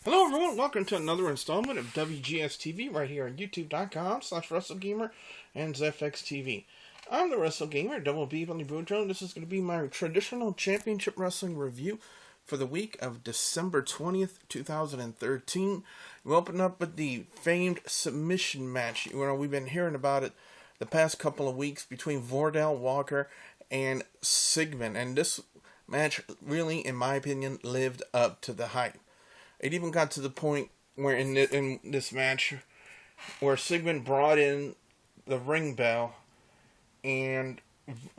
Hello everyone, welcome to another installment of WGS-TV right here on youtube.com/WrestleGamer and ZFXTV. I'm the WrestleGamer, Double B Billy Boudreaux. This is going to be my traditional championship wrestling review for the week of December 20th, 2013. We open up with the famed submission match. We've been hearing about it the past couple of weeks between Vordell Walker and Sigmund, and this match really, in my opinion, lived up to the hype. It even got to the point where in this match, where Sigmund brought in the ring bell, and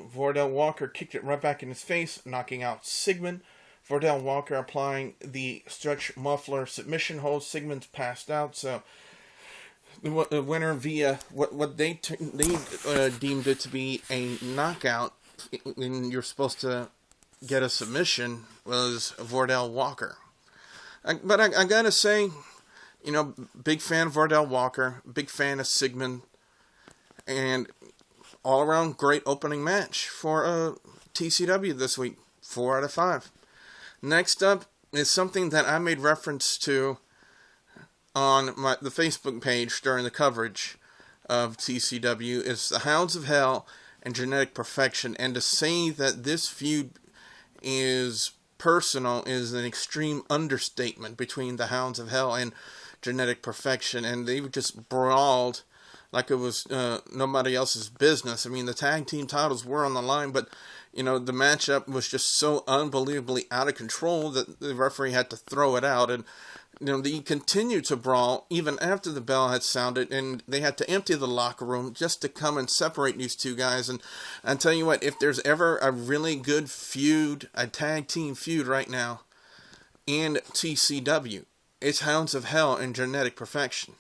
Vordell Walker kicked it right back in his face, knocking out Sigmund. Vordell Walker applying the stretch muffler submission hold. Sigmund's passed out, so the winner via what they deemed it to be a knockout, and you're supposed to get a submission, was Vordell Walker. But I gotta say, big fan of Vordell Walker, big fan of Sigmund, and all around great opening match for TCW this week. 4 out of 5. Next up is something that I made reference to on the Facebook page during the coverage of TCW, is the Hounds of Hell and Genetic Perfection. And to say that this feud is personal is an extreme understatement between the Hounds of Hell and Genetic Perfection, and they just brawled like it was nobody else's business. I mean, the tag team titles were on the line, but the matchup was just so unbelievably out of control that the referee had to throw it out. And they continued to brawl even after the bell had sounded, and they had to empty the locker room just to come and separate these two guys. And I'll tell you what, if there's ever a really good feud, a tag team feud right now in TCW, it's Hounds of Hell and Genetic Perfection.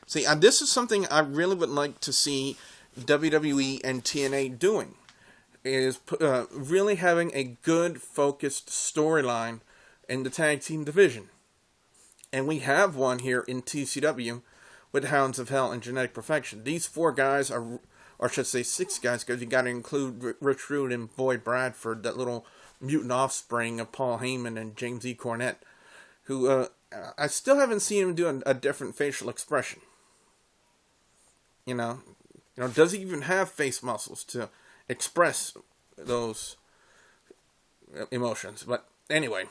See, this is something I really would like to see WWE and TNA doing, is really having a good, focused storyline in the tag team division. And we have one here in TCW with Hounds of Hell and Genetic Perfection. These 4 guys or I should say 6 guys, because you got to include Rich Rude and Boyd Bradford, that little mutant offspring of Paul Heyman and James E. Cornette, who I still haven't seen him do a different facial expression. Does he even have face muscles to express those emotions? But anyway,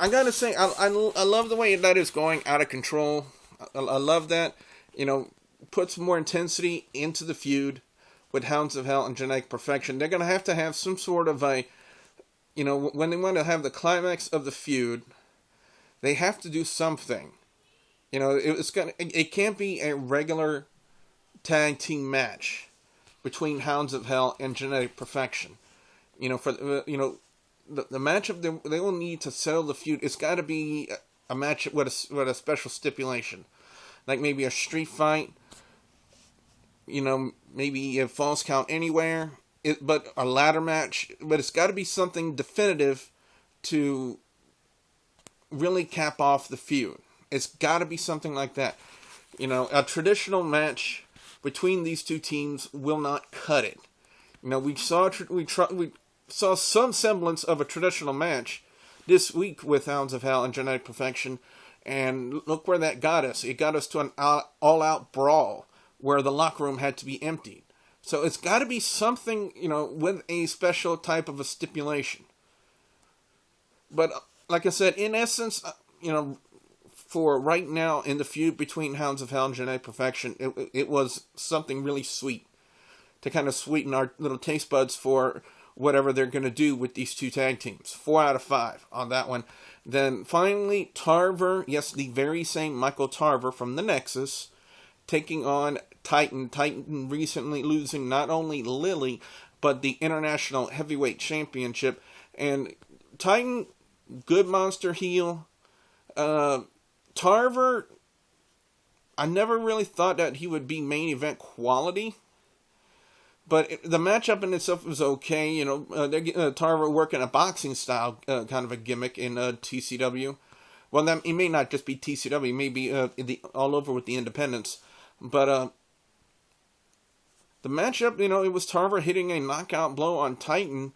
I gotta say, I love the way that is going, out of control. I love that, puts more intensity into the feud with Hounds of Hell and Genetic Perfection. They're gonna have to have some sort of a, when they want to have the climax of the feud, they have to do something. It can't be a regular tag team match between Hounds of Hell and Genetic Perfection. The matchup they will need to settle the feud, it's got to be a match with a special stipulation, like maybe a street fight, maybe a falls count anywhere, but a ladder match. But it's got to be something definitive to really cap off the feud. It's got to be something like that. A traditional match between these two teams will not cut it. We saw some semblance of a traditional match this week with Hounds of Hell and Genetic Perfection, and look where that got us. It got us to an all-out brawl where the locker room had to be emptied. So it's got to be something, with a special type of a stipulation. But like I said, in essence, for right now in the feud between Hounds of Hell and Genetic Perfection, it was something really sweet to kind of sweeten our little taste buds for whatever they're going to do with these two tag teams. 4 out of 5 on that one. Then finally, Tarver, yes, the very same Michael Tarver from the Nexus, taking on Titan. Titan recently losing not only Lily, but the International Heavyweight Championship. And Titan, good monster heel. Tarver, I never really thought that he would be main event quality. But the matchup in itself was okay. Tarver working a boxing style kind of a gimmick in TCW. Well, it may not just be TCW. It may be all over with the independents. But the matchup, it was Tarver hitting a knockout blow on Titan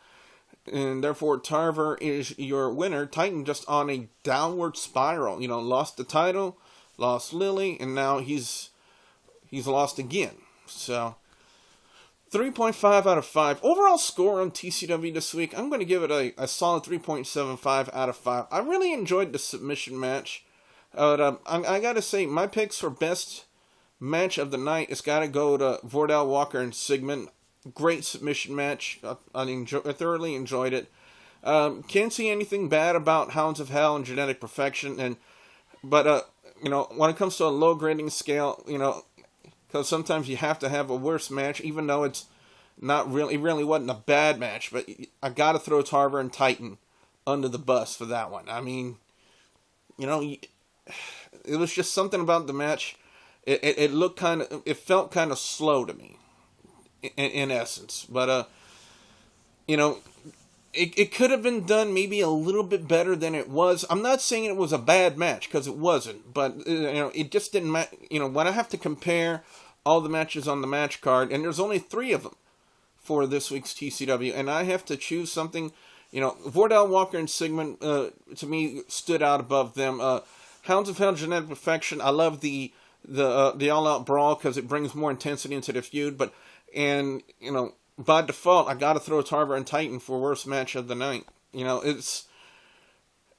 and therefore Tarver is your winner. Titan just on a downward spiral. You know, lost the title, lost Lily, and now he's lost again. So 3.5 out of 5. Overall score on TCW this week, I'm going to give it a solid 3.75 out of 5. I really enjoyed the submission match. I got to say, my picks for best match of the night has got to go to Vordell Walker and Sigmund. Great submission match. I thoroughly enjoyed it. Can't see anything bad about Hounds of Hell and Genetic Perfection. But you know, when it comes to a low grading scale, you know, because sometimes you have to have a worse match, even though it's not really, it really wasn't a bad match. But I got to throw Tarver and Titan under the bus for that one. I mean, you know, it was just something about the match. It looked kind of, it felt kind of slow to me, in essence. But you know, it could have been done maybe a little bit better than it was. I'm not saying it was a bad match, because it wasn't. But you know, it just didn't match. You know, when I have to compare all the matches on the match card, and there's only 3 of them for this week's TCW, and I have to choose something. You know, Vordell Walker and Sigmund, to me, stood out above them. Hounds of Hell, Genetic Perfection. I love the all-out brawl because it brings more intensity into the feud. And you know, by default, I got to throw Tarver and Titan for worst match of the night. You know, it's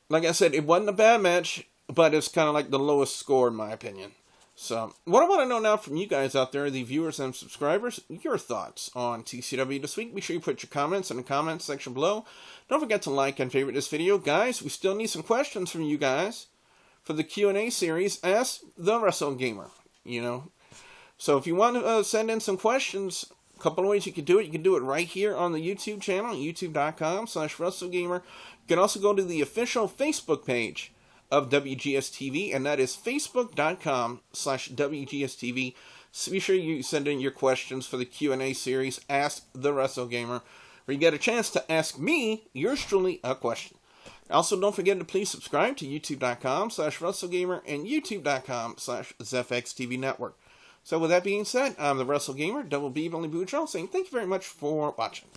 like I said, it wasn't a bad match, but it's kind of like the lowest score in my opinion. So, what I want to know now from you guys out there, the viewers and subscribers, your thoughts on TCW this week. Be sure you put your comments in the comments section below. Don't forget to like and favorite this video. Guys, we still need some questions from you guys for the Q&A series, Ask the Wrestle Gamer. You know, so if you want to send in some questions, a couple of ways you can do it. You can do it right here on the YouTube channel, youtube.com/WrestleGamer. You can also go to the official Facebook page of WGS-TV, and that is facebook.com/WGS-TV. So be sure you send in your questions for the Q&A series, Ask the Wrestle Gamer, where you get a chance to ask me, yours truly, a question. Also, don't forget to please subscribe to youtube.com/WrestleGamer and youtube.com/ZFXTV Network. So with that being said, I'm the Wrestle Gamer, Double B Billy Boudreaux, saying thank you very much for watching.